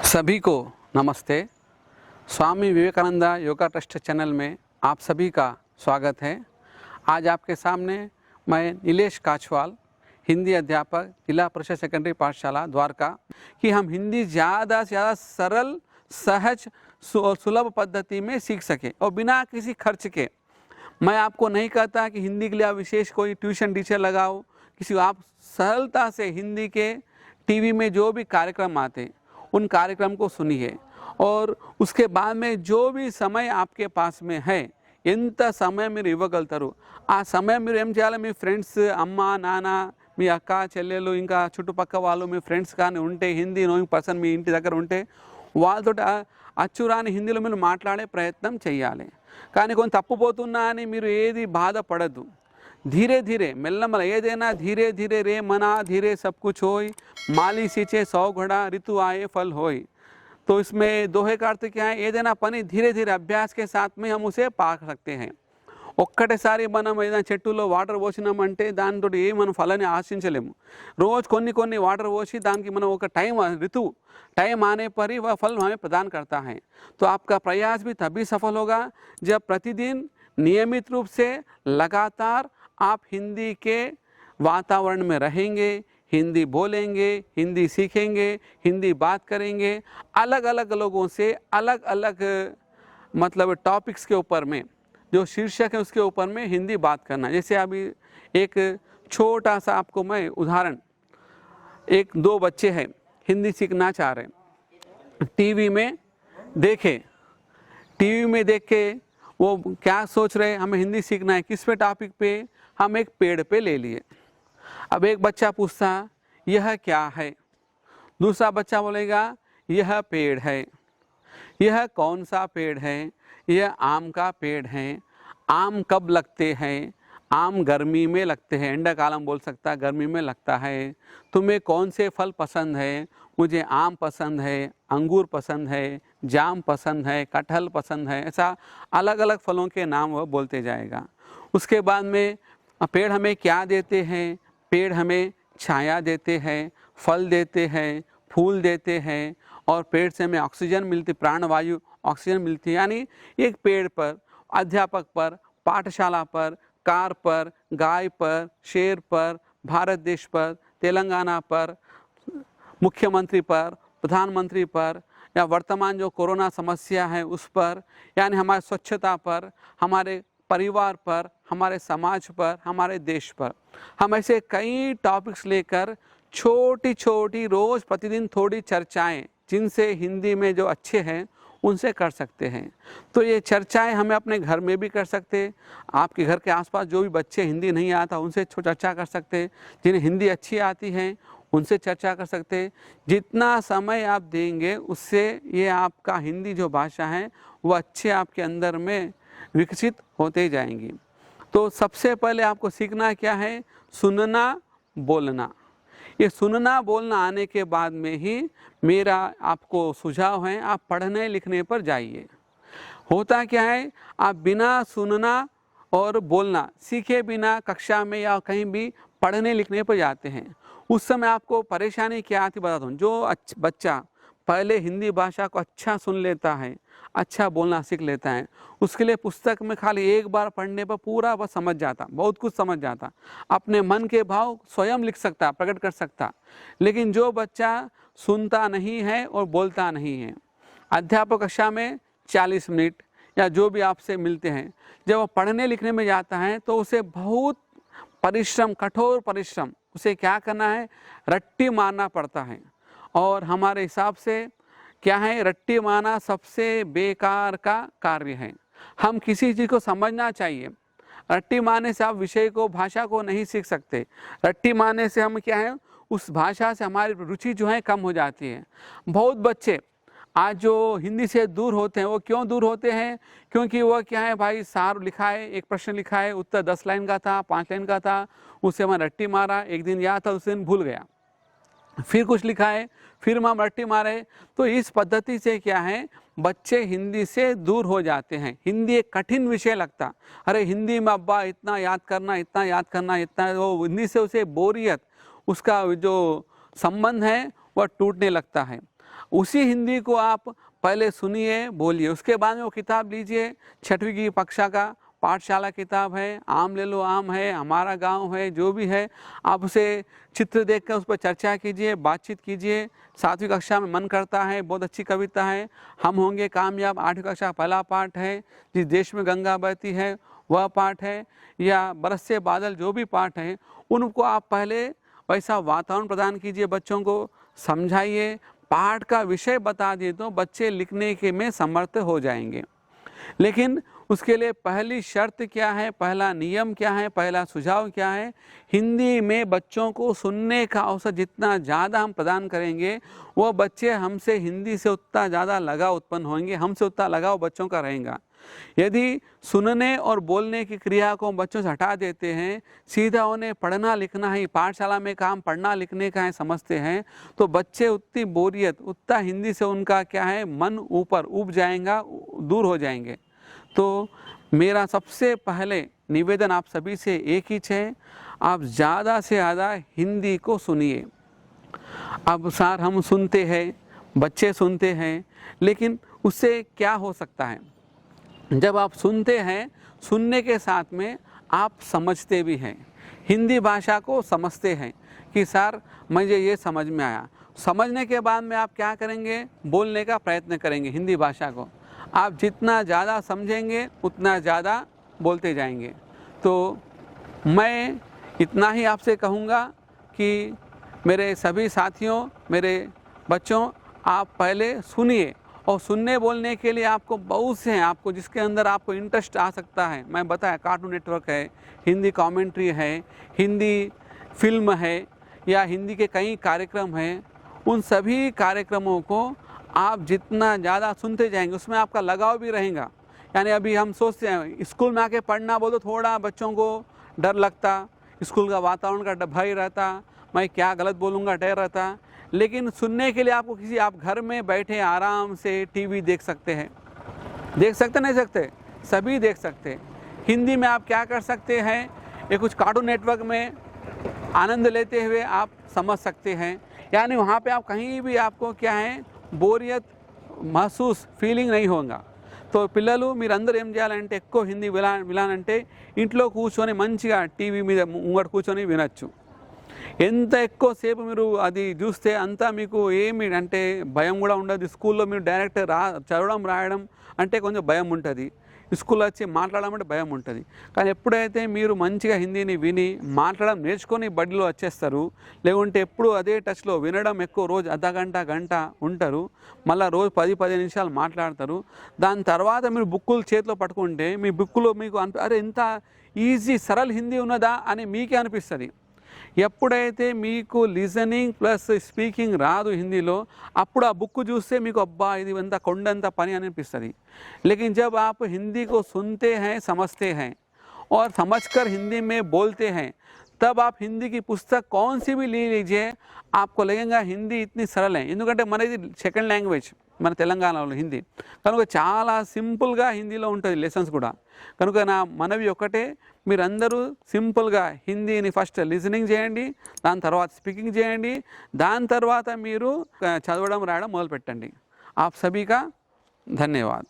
सभी को नमस्ते। स्वामी विवेकानंदा योगा ट्रस्ट चैनल में आप सभी का स्वागत है। आज आपके सामने मैं नीलेश काछवाल, हिंदी अध्यापक, जिला परिषद सेकेंडरी पाठशाला द्वारका, कि हम हिंदी ज़्यादा से ज़्यादा सरल, सहज और सुलभ पद्धति में सीख सकें और बिना किसी खर्च के। मैं आपको नहीं कहता कि हिंदी के लिए आप विशेष कोई ट्यूशन टीचर लगाओ, आप सरलता से हिंदी के टीवी में जो भी कार्यक्रम आते उन कार्यक्रम को सुनिए और उसके बाद में जो भी समय आपके पास में है ఎంత సమయం మీరు ఇవ్వగలుగుతారు ఆ సమయం మీరు ఏం చేయాలి, మీ ఫ్రెండ్స్, అమ్మ, నాన్న, మీ అక్క, చెల్లెలు, ఇంకా చుట్టుపక్క వాళ్ళు, మీ ఫ్రెండ్స్ కానీ ఉంటే, హిందీ నోయింగ్ పర్సన్ మీ ఇంటి దగ్గర ఉంటే వాళ్ళతో అచ్చురాని హిందీలో మీరు మాట్లాడే ప్రయత్నం చేయాలి. కానీ కొంచెం తప్పుపోతున్నా అని మీరు ఏది బాధపడద్దు. धीरे धीरे మెల్లమెల్ల ఏదైనా धीरे धीरे रे मना धीरे सब कुछ होय, माली सींचे 100 घड़ा ऋतु आए फल होय. तो इसमें दोहे का अर्थ क्या है, ఏదైనా పని धीरे धीरे अभ्यास के साथ में हम उसे पा सकते हैं. ఒక్కటేసారి మనం ఏదైనా చెట్టులో వాటర్ పోసినామంటే దానితో మనం ఫలాన్ని ఆశించలేము. రోజు కొన్ని వాటర్ పోసి దానికి మనం ఒక टाइम आने पर ही वह फल हमें प्रदान करता है. तो आपका प्रयास भी तभी सफल होगा जब प्रतिदिन नियमित रूप से लगातार आप हिंदी के वातावरण में रहेंगे, हिंदी बोलेंगे, हिंदी सीखेंगे, हिंदी बात करेंगे. अलग अलग लोगों से अलग अलग मतलब टॉपिक्स के ऊपर में जो शीर्षक है उसके ऊपर में हिंदी बात करना. जैसे अभी एक छोटा सा आपको मैं उदाहरण, दो बच्चे हैं हिंदी सीखना चाह रहे, टीवी में देख के वो क्या सोच रहे, हमें हिंदी सीखना है, किस पे टॉपिक पे, हम एक पेड़ पे ले लिए. अब एक बच्चा पूछता यह क्या है, दूसरा बच्चा बोलेगा यह पेड़ है. यह कौन सा पेड़ है, यह आम का पेड़ है. आम कब लगते हैं, आम गर्मी में लगते हैं, एंडा कालम बोल सकता है, गर्मी में लगता है. तुम्हें कौन से फल पसंद है, मुझे आम पसंद है, अंगूर पसंद है, जाम पसंद है, कटहल पसंद है. ऐसा अलग अलग फलों के नाम वह बोलते जाएगा. उसके बाद में पेड़ हमें क्या देते हैं, पेड़ हमें छाया देते हैं, फल देते हैं, फूल देते हैं और पेड़ से हमें ऑक्सीजन मिलती, प्राणवायु ऑक्सीजन मिलती है. यानी एक पेड़ पर, अध्यापक पर, पाठशाला पर, कार पर, गाय पर, शेर पर, भारत देश पर, तेलंगाना पर, मुख्यमंत्री पर, प्रधानमंत्री पर, या वर्तमान जो कोरोना समस्या है उस पर, यानी हमारे स्वच्छता पर, हमारे परिवार पर, हमारे समाज पर, हमारे देश पर, हम ऐसे कई टॉपिक्स लेकर छोटी छोटी रोज़ प्रतिदिन थोड़ी चर्चाएं जिनसे हिंदी में जो अच्छे हैं उनसे कर सकते हैं. तो ये चर्चाएं हमें अपने घर में भी कर सकते, आपके घर के आसपास जो भी बच्चे हिंदी नहीं आता उनसे चर्चा कर सकते, जिन्हें हिंदी अच्छी आती है उनसे चर्चा कर सकते. जितना समय आप देंगे उससे ये आपका हिंदी जो भाषा है वो अच्छे आपके अंदर में विकसित होते जाएंगी. तो सबसे पहले आपको सीखना क्या है, सुनना बोलना. ये सुनना बोलना आने के बाद में ही मेरा आपको सुझाव है आप पढ़ने लिखने पर जाइए. होता क्या है, आप बिना सुनना और बोलना सीखे बिना कक्षा में या कहीं भी पढ़ने लिखने पर जाते हैं. उस समय आपको परेशानी क्या आती बताता हूँ. जो बच्चा पहले हिंदी भाषा को अच्छा सुन लेता है, अच्छा बोलना सीख लेता है, उसके लिए पुस्तक में खाली एक बार पढ़ने पर पूरा वह समझ जाता, बहुत कुछ समझ जाता, अपने मन के भाव स्वयं लिख सकता, प्रकट कर सकता. लेकिन जो बच्चा सुनता नहीं है और बोलता नहीं है, अध्यापक कक्षा में 40 मिनट या जो भी आपसे मिलते हैं, जब वो पढ़ने लिखने में जाता है तो उसे बहुत परिश्रम, कठोर परिश्रम, उसे क्या करना है, रट्टी मारना पड़ता है. और हमारे हिसाब से क्या है, रट्टी मारना सबसे बेकार का कार्य है. हम किसी चीज़ को समझना चाहिए. रट्टी मारने से आप विषय को, भाषा को नहीं सीख सकते. रट्टी मारने से हम क्या है, उस भाषा से हमारी रुचि जो है कम हो जाती है. बहुत बच्चे आज जो हिंदी से दूर होते हैं, वो क्यों दूर होते हैं, क्योंकि वह क्या है भाई, सार लिखा है, एक प्रश्न लिखा है, उत्तर 10 लाइन का था, 5 लाइन का था, उससे मैं रट्टी मारा, एक दिन याद था, उस दिन भूल गया, फिर कुछ लिखा है, फिर हम रट्टी मारे. तो इस पद्धति से क्या है, बच्चे हिंदी से दूर हो जाते हैं. हिंदी एक कठिन विषय लगता, अरे हिंदी में अब्बा इतना याद करना, इतना याद करना, इतना, वो हिंदी से उसे बोरियत, उसका जो संबंध है वह टूटने लगता है. उसी हिंदी को आप पहले सुनिए, बोलिए, उसके बाद में वो किताब लीजिए, 6वीं की कक्षा का पाठशाला किताब है, आम ले लो आम है, हमारा गांव है, जो भी है, आप उसे चित्र देखकर उस पर चर्चा कीजिए, बातचीत कीजिए। 7वीं कक्षा में मन करता है, बहुत अच्छी कविता है, हम होंगे कामयाब, 8वीं कक्षा का पहला पाठ है, जिस देश में गंगा बहती है वह पाठ है, या बरस से बादल, जो भी पाठ है उनको आप पहले वैसा वातावरण प्रदान कीजिए, बच्चों को समझाइए, पाठ का विषय बता दिए तो बच्चे लिखने के में समर्थ हो जाएंगे। लेकिन उसके लिए पहली शर्त क्या है, पहला नियम क्या है, पहला सुझाव क्या है, हिंदी में बच्चों को सुनने का अवसर जितना ज़्यादा हम प्रदान करेंगे, वो बच्चे हमसे हिंदी से उतना ज़्यादा लगाव उत्पन्न होंगे, हमसे उतना लगाव बच्चों का रहेगा। यदि सुनने और बोलने की क्रिया को बच्चों से हटा देते हैं, सीधा उन्हें पढ़ना लिखना ही, पाठशाला में काम पढ़ना लिखने का है समझते हैं, तो बच्चे उतनी बोरियत, उतना हिंदी से उनका क्या है मन ऊपर उब जाएगा, दूर हो जाएंगे। तो मेरा सबसे पहले निवेदन आप सभी से एक ही है, आप ज़्यादा से ज़्यादा हिंदी को सुनिए। अब सर हम सुनते हैं, बच्चे सुनते हैं, लेकिन उससे क्या हो सकता है, जब आप सुनते हैं, सुनने के साथ में आप समझते भी हैं, हिंदी भाषा को समझते हैं कि सर मुझे ये समझ में आया। समझने के बाद में आप क्या करेंगे, बोलने का प्रयत्न करेंगे हिंदी भाषा को। आप जितना ज़्यादा समझेंगे उतना ज़्यादा बोलते जाएंगे। तो मैं इतना ही आपसे कहूँगा कि मेरे सभी साथियों, मेरे बच्चों, आप पहले सुनिए, और सुनने बोलने के लिए आपको बहुत से हैं, आपको जिसके अंदर आपको इंटरेस्ट आ सकता है। मैं बताया, कार्टून नेटवर्क है, हिंदी कमेंट्री है, हिंदी फिल्म है, या हिंदी के कई कार्यक्रम हैं। उन सभी कार्यक्रमों को आप जितना ज़्यादा सुनते जाएंगे उसमें आपका लगाव भी रहेगा। यानी अभी हम सोचते हैं स्कूल में आके पढ़ना बोलो, थोड़ा बच्चों को डर लगता, स्कूल का वातावरण का भय रहता, मैं क्या गलत बोलूँगा डर रहता। लेकिन सुनने के लिए आपको किसी, आप घर में बैठे आराम से टीवी देख सकते हैं, देख सकते नहीं सकते, सभी देख सकते हैं। हिंदी में आप क्या कर सकते हैं, ये कुछ कार्टून नेटवर्क में आनंद लेते हुए आप समझ सकते हैं। यानी वहाँ पे आप कहीं भी आपको क्या है बोरियत महसूस फीलिंग नहीं होगा। तो పిల్లలు మీరందరూ ఏం చేయాలంటే ఎక్కువ హిందీ వినాలంటే ఇంట్లో కూర్చొని మంచిగా టీవీ మీద ముంగట కూర్చొని వినొచ్చు. ఎంత ఎక్కువసేపు మీరు అది చూస్తే అంతా మీకు ఏమి అంటే భయం కూడా ఉండదు. స్కూల్లో మీరు డైరెక్ట్ చదవడం రాయడం అంటే కొంచెం భయం ఉంటుంది, స్కూల్లో వచ్చి మాట్లాడడం అంటే భయం ఉంటుంది. కానీ ఎప్పుడైతే మీరు మంచిగా హిందీని విని మాట్లాడడం నేర్చుకొని బడిలో వచ్చేస్తారు, లేకుంటే ఎప్పుడు అదే టచ్లో వినడం ఎక్కువ, రోజు అర్ధగంట గంట ఉంటారు, మళ్ళీ రోజు 10-15 నిమిషాలు మాట్లాడతారు. దాని తర్వాత మీరు బుక్కులు చేతిలో పట్టుకుంటే మీ బుక్కులో మీకు అరే ఇంత ఈజీ సరళ హిందీ ఉన్నదా అని మీకే అనిపిస్తుంది. ఎప్పుడైతే మీకు లిజనింగ్ ప్లస్ స్పీకింగ్ రాదు హిందీలో, అప్పుడు ఆ బుక్ చూస్తే మీకు అబ్బా ఇది ఎంత కొండంత పని అనిపిస్తుంది. लेकिन जब आप हिंदी को सुनते हैं, समझते हैं और समझकर हिंदी में बोलते हैं, तब आप हिंदी की पुस्तक कौन सी भी ले लीजिए, आपको लगेगा हिंदी इतनी सरल है. ఎందుకంటే మనది సెకండ్ లాంగ్వేజ్, మన తెలంగాణలో హిందీ కనుక చాలా సింపుల్గా హిందీలో ఉంటుంది లెసన్స్ కూడా. కనుక నా మనవి ఒకటే, మీరందరూ సింపుల్గా హిందీని ఫస్ట్ లిజనింగ్ చేయండి, దాని తర్వాత స్పీకింగ్ చేయండి, దాని తర్వాత మీరు చదవడం రాయడం మొదలు పెట్టండి. आप सभी का धन्यवाद.